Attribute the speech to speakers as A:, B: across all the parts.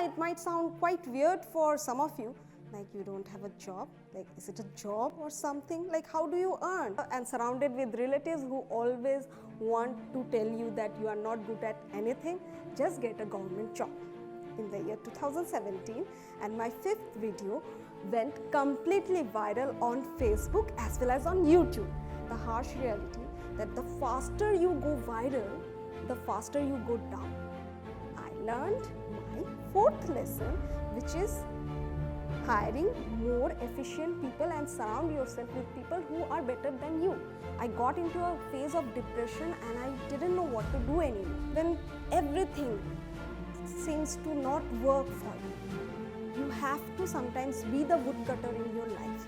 A: it might sound quite weird for some of you, like you don't have a job, like is it a job or something, like how do you earn? And surrounded with relatives who always want to tell you that you are not good at anything, just get a government job. In the year 2017, and my 5th video went completely viral on Facebook as well as on YouTube. The harsh reality that the faster you go viral, the faster you go down. I learned my 4th lesson, which is hiring more efficient people and surround yourself with people who are better than you. I got into a phase of depression and I didn't know what to do anymore. When everything seems to not work for you, you have to sometimes be the woodcutter in your life.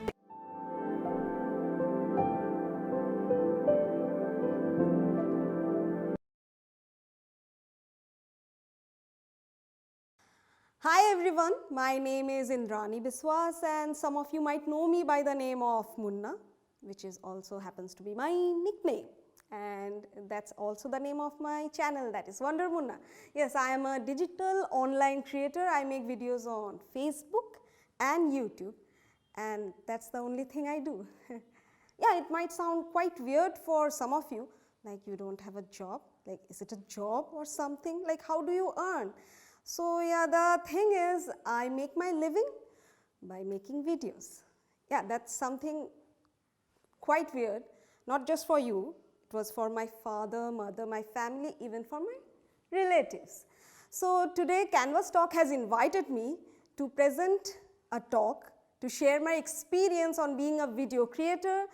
A: Hi everyone, my name is Indrani Biswas and some of you might know me by the name of Munna, which is also happens to be my nickname. And that's also the name of my channel, that is Wonder Munna. Yes, I am a digital online creator. I make videos on Facebook and YouTube, and that's the only thing I do. Yeah, it might sound quite weird for some of you, like you don't have a job, like is it a job or something, like how do you earn? So yeah, the thing is, I make my living by making videos. Yeah, that's something quite weird, not just for you. It was for my father, mother, my family, even for my relatives. So today Canvas Talk has invited me to present a talk, to share my experience on being a video creator,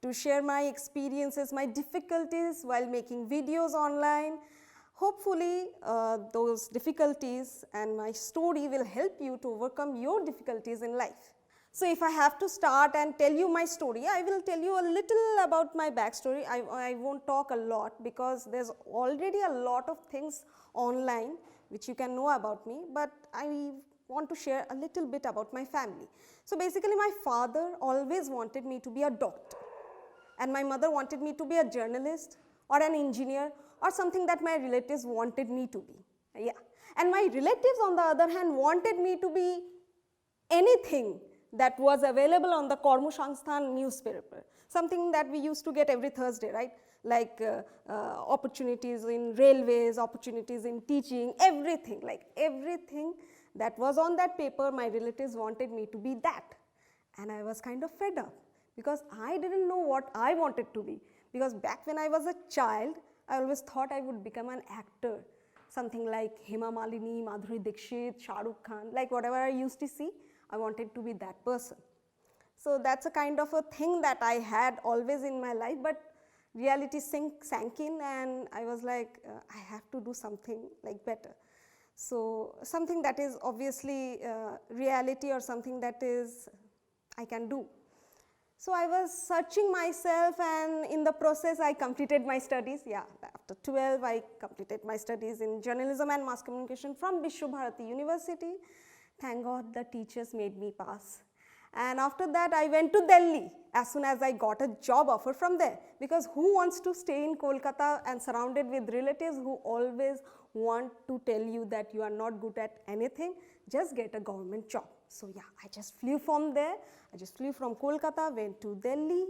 A: to share my experiences, my difficulties while making videos online. Hopefully those difficulties and my story will help you to overcome your difficulties in life. So if I have to start and tell you my story, I will tell you a little about my backstory. I won't talk a lot because there's already a lot of things online which you can know about me, but I want to share a little bit about my family. So basically my father always wanted me to be a doctor, and my mother wanted me to be a journalist or an engineer or something that my relatives wanted me to be. Yeah. And my relatives on the other hand wanted me to be anything that was available on the Karmasangsthan newspaper, something that we used to get every Thursday, right? Like opportunities in railways, opportunities in teaching, everything, like everything that was on that paper, my relatives wanted me to be that. And I was kind of fed up because I didn't know what I wanted to be. Because back when I was a child, I always thought I would become an actor, something like Hema Malini, Madhuri Dixit, Shah Rukh Khan, like whatever I used to see, I wanted to be that person. So that's a kind of a thing that I had always in my life, but reality sank in and I was like, I have to do something like better. So something that is obviously reality or something that is I can do. So I was searching myself and in the process I completed my studies. Yeah, after 12 I completed my studies in journalism and mass communication from Vishwabharati University. Thank God the teachers made me pass. And after that I went to Delhi as soon as I got a job offer from there, because who wants to stay in Kolkata and surrounded with relatives who always want to tell you that you are not good at anything, just get a government job. So yeah, I just flew from there, I just flew from Kolkata, went to Delhi,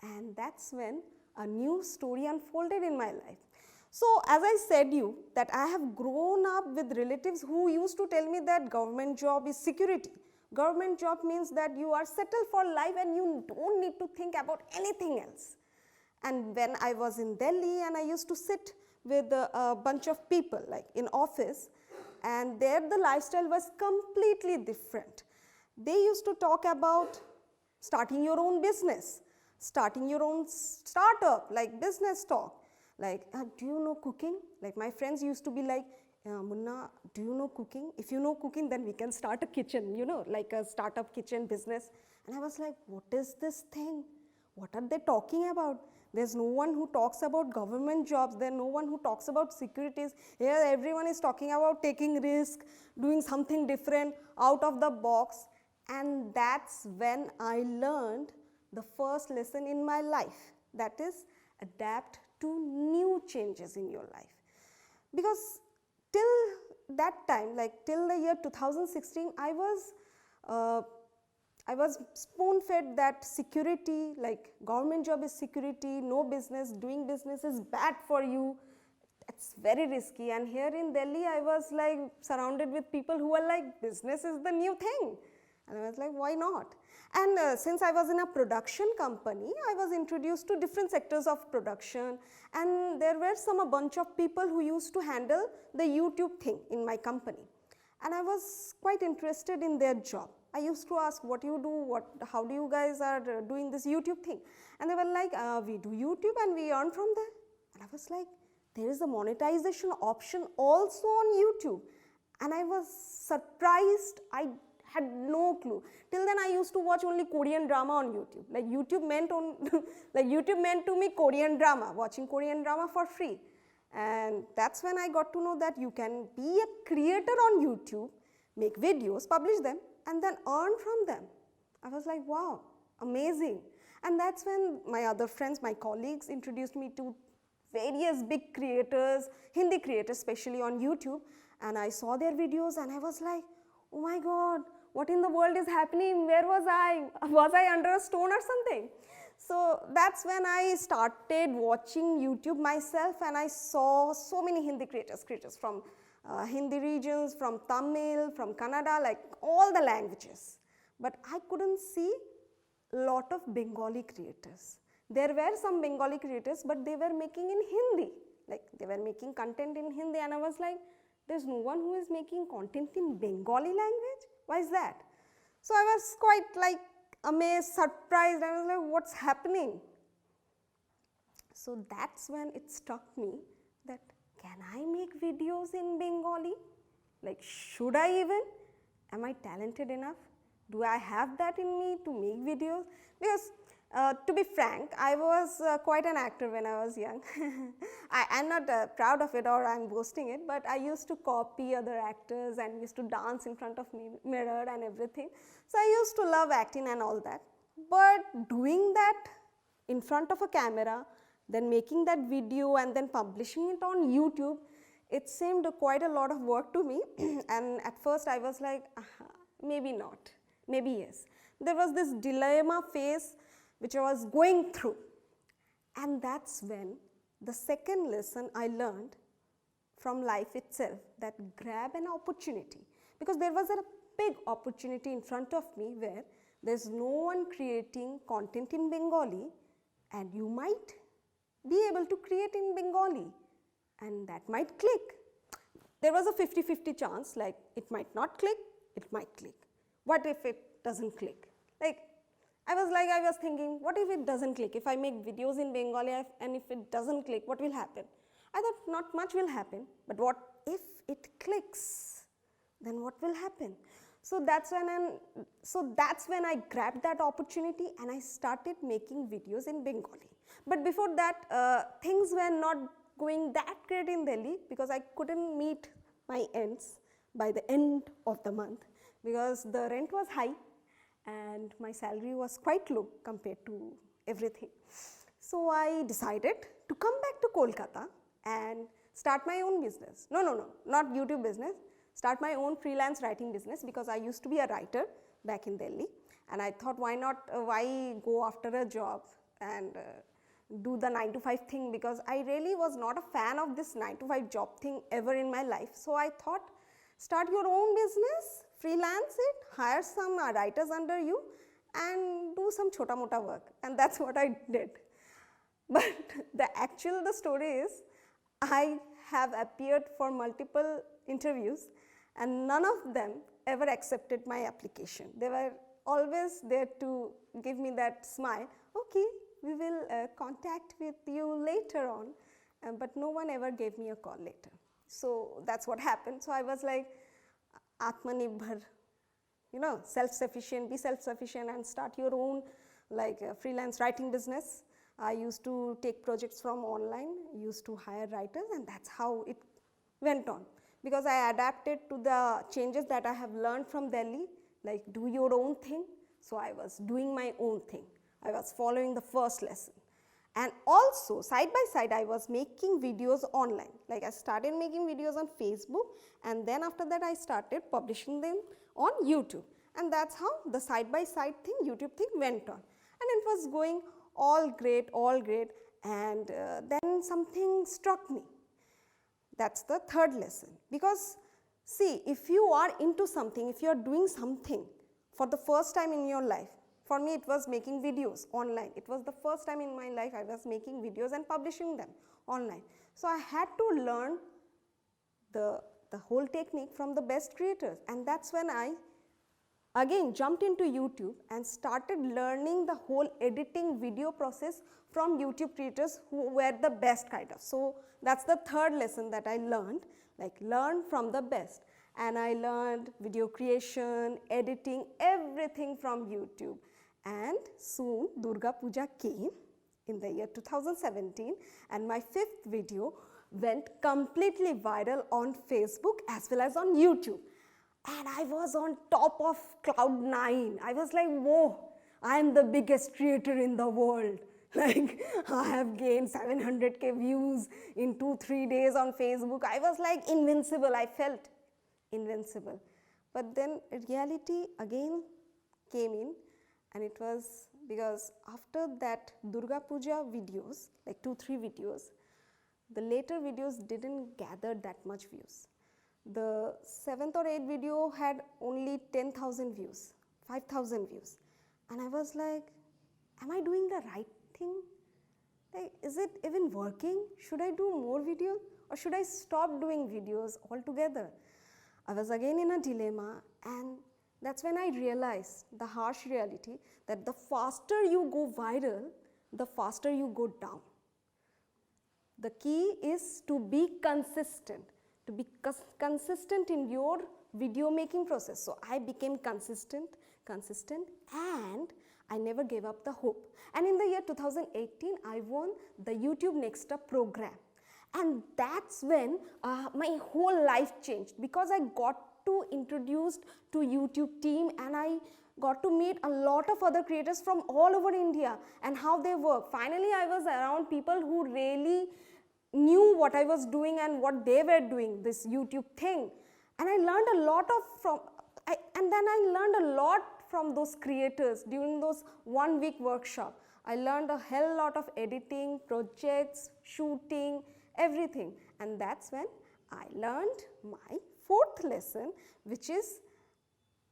A: and that's when a new story unfolded in my life. So as I said you that I have grown up with relatives who used to tell me that government job is security. Government job means that you are settled for life and you don't need to think about anything else. And when I was in Delhi and I used to sit with a bunch of people like in office, and there the lifestyle was completely different. They used to talk about starting your own business, starting your own startup, like business talk. Like, do you know cooking? Like my friends used to be like, Munna, do you know cooking? If you know cooking, then we can start a kitchen, you know, like a startup kitchen business. And I was like, what is this thing? What are they talking about? There's no one who talks about government jobs. There's no one who talks about securities. Here everyone is talking about taking risk, doing something different, out of the box. And that's when I learned the first lesson in my life, that is adapt to new changes in your life. Because till that time, like till the year 2016, I was spoon fed that security, like government job is security, no business, doing business is bad for you. It's very risky. And here in Delhi, I was like surrounded with people who were like, business is the new thing. And I was like, why not? And since I was in a production company, I was introduced to different sectors of production, and there were a bunch of people who used to handle the YouTube thing in my company. And I was quite interested in their job. I used to ask, what you do, how do you guys are doing this YouTube thing? And they were like, we do YouTube and we earn from there. And I was like, there is a monetization option also on YouTube. And I was surprised. I had no clue. Till then I used to watch only Korean drama on YouTube. Like YouTube meant to me Korean drama, watching Korean drama for free. And that's when I got to know that you can be a creator on YouTube, make videos, publish them, and then earn from them. I was like, wow, amazing. And that's when my other friends, my colleagues introduced me to various big creators, Hindi creators especially on YouTube, and I saw their videos and I was like, oh my God, what in the world is happening? Where was I? Was I under a stone or something? So that's when I started watching YouTube myself, and I saw so many Hindi creators from Hindi regions, from Tamil, from Kannada, like all the languages. But I couldn't see a lot of Bengali creators. There were some Bengali creators, but they were making in Hindi. Like they were making content in Hindi, and I was like, there's no one who is making content in Bengali language? Why is that? So I was quite like amazed, surprised. I was like, what's happening? So that's when it struck me that, can I make videos in Bengali? Like, should I even? Am I talented enough? Do I have that in me to make videos? Because to be frank, I was quite an actor when I was young. I'm not proud of it or I'm boasting it, but I used to copy other actors and used to dance in front of mirror and everything. So I used to love acting and all that. But doing that in front of a camera, then making that video and then publishing it on YouTube, it seemed quite a lot of work to me. And at first I was like, maybe not, maybe yes. There was this dilemma phase which I was going through. And that's when the second lesson I learned from life itself, that grab an opportunity. Because there was a big opportunity in front of me where there's no one creating content in Bengali, and you might be able to create in Bengali, and that might click. There was a 50-50 chance, like it might not click, it might click. What if it doesn't click? Like, I was thinking, what if it doesn't click? If I make videos in Bengali and if it doesn't click, what will happen? I thought not much will happen, but what if it clicks? Then what will happen? So that's when I grabbed that opportunity and I started making videos in Bengali. But before that, things were not going that great in Delhi because I couldn't meet my ends by the end of the month because the rent was high and my salary was quite low compared to everything. So I decided to come back to Kolkata and start my own business. No, not YouTube business. Start my own freelance writing business because I used to be a writer back in Delhi, and I thought, why go after a job and do the 9-to-5 thing, because I really was not a fan of this 9-to-5 job thing ever in my life. So I thought, start your own business, freelance it, hire some writers under you and do some chota mota work, and that's what I did. But the story is, I have appeared for multiple interviews and none of them ever accepted my application. They were always there to give me that smile, okay, we will contact with you later on, but no one ever gave me a call later. So that's what happened. So I was like, Atmanirbhar, self-sufficient, be self-sufficient and start your own freelance writing business. I used to take projects from online, used to hire writers, and that's how it went on. Because I adapted to the changes that I have learned from Delhi, like do your own thing. So I was doing my own thing. I was following the first lesson. And also side by side I was making videos online. Like I started making videos on Facebook, and then after that I started publishing them on YouTube. And that's how the side by side thing, YouTube thing went on. And it was going all great, and then something struck me. That's the third lesson. Because see, if you are into something, if you are doing something for the first time in your life, for me it was making videos online. It was the first time in my life I was making videos and publishing them online. So I had to learn the whole technique from the best creators, and that's when I again jumped into YouTube and started learning the whole editing video process from YouTube creators who were the best kind of. So that's the third lesson that I learned, like learn from the best. And I learned video creation, editing, everything from YouTube. And soon Durga Puja came in the year 2017, and my fifth video went completely viral on Facebook as well as on YouTube. And I was on top of cloud 9. I was like, whoa, I am the biggest creator in the world. Like, I have gained 700k views in 2-3 days on Facebook. I was like invincible. I felt invincible. But then reality again came in, and it was because after that Durga Puja videos, like 2-3 videos, the later videos didn't gather that much views. The 7th or 8th video had only 10,000 views, 5,000 views. And I was like, am I doing the right thing? Like, is it even working? Should I do more videos, or should I stop doing videos altogether? I was again in a dilemma, and that's when I realized the harsh reality that the faster you go viral, the faster you go down. The key is to be consistent. To be consistent in your video making process. So I became consistent, and I never gave up the hope. And in the year 2018, I won the YouTube Next Up program. And that's when my whole life changed, because I got to introduced to YouTube team, and I got to meet a lot of other creators from all over India and how they work. Finally, I was around people who really knew what I was doing and what they were doing, this YouTube thing. And I learned a lot from those creators during those 1 week workshop. I learned a hell lot of editing, projects, shooting, everything. And that's when I learned my fourth lesson, which is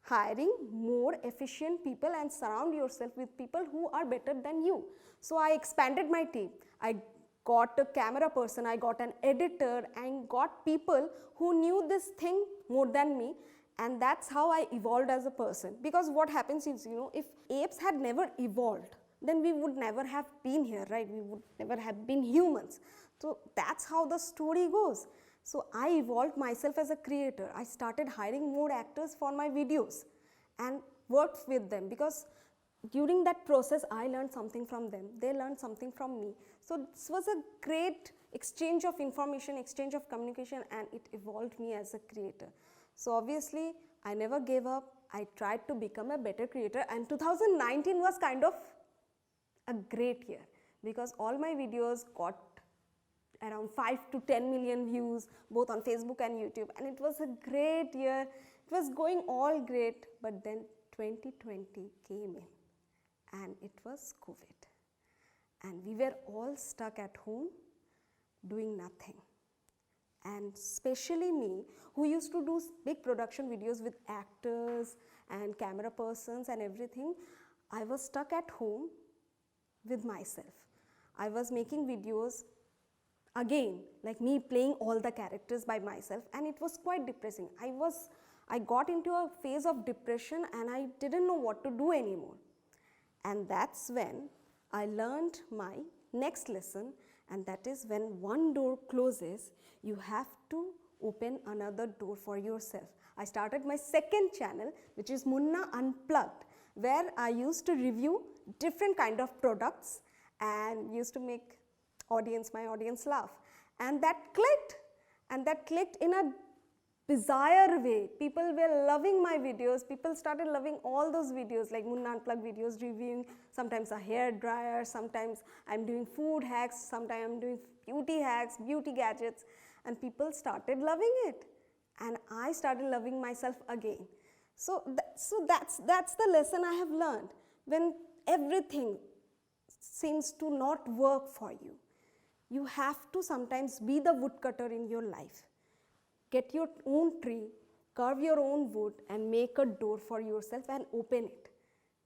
A: hiring more efficient people and surround yourself with people who are better than you. So I expanded my team. I got a camera person, I got an editor, and got people who knew this thing more than me, and that's how I evolved as a person. Because what happens is, if apes had never evolved, then we would never have been here, right? We would never have been humans. So that's how the story goes. So I evolved myself as a creator. I started hiring more actors for my videos and worked with them, because during that process I learned something from them, they learned something from me. So this was a great exchange of information, exchange of communication, and it evolved me as a creator. So obviously I never gave up. I tried to become a better creator, and 2019 was kind of a great year, because all my videos got around 5 to 10 million views both on Facebook and YouTube, and it was a great year. It was going all great, but then 2020 came in, and it was COVID, and we were all stuck at home doing nothing. And especially me, who used to do big production videos with actors and camera persons and everything, I was stuck at home with myself. I was making videos again, like me playing all the characters by myself, and it was quite depressing. I got into a phase of depression, and I didn't know what to do anymore. And that's when I learned my next lesson, and that is, when one door closes, you have to open another door for yourself. I started my second channel, which is Munna Unplugged, where I used to review different kind of products and used to make my audience laugh. And that clicked in a bizarre way. People were loving my videos. People started loving all those videos like Munna Unplugged videos, reviewing sometimes a hair dryer, sometimes I'm doing food hacks, sometimes I'm doing beauty hacks, beauty gadgets, and people started loving it. And I started loving myself again. So that's the lesson I have learned. When everything seems to not work for you, you have to sometimes be the woodcutter in your life. Get your own tree, carve your own wood, and make a door for yourself and open it.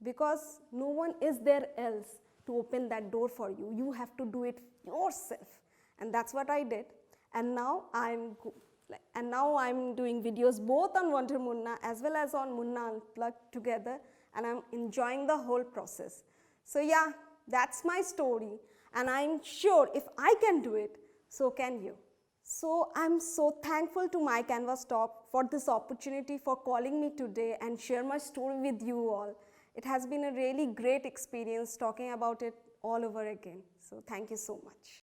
A: Because no one is there else to open that door for you. You have to do it yourself. And that's what I did. And now I'm doing videos both on Wonder Munna as well as on Munna Unplugged together, and I'm enjoying the whole process. So yeah, that's my story, and I'm sure if I can do it, so can you. So I'm so thankful to My Canvas Talk for this opportunity, for calling me today and share my story with you all. It has been a really great experience talking about it all over again. So thank you so much.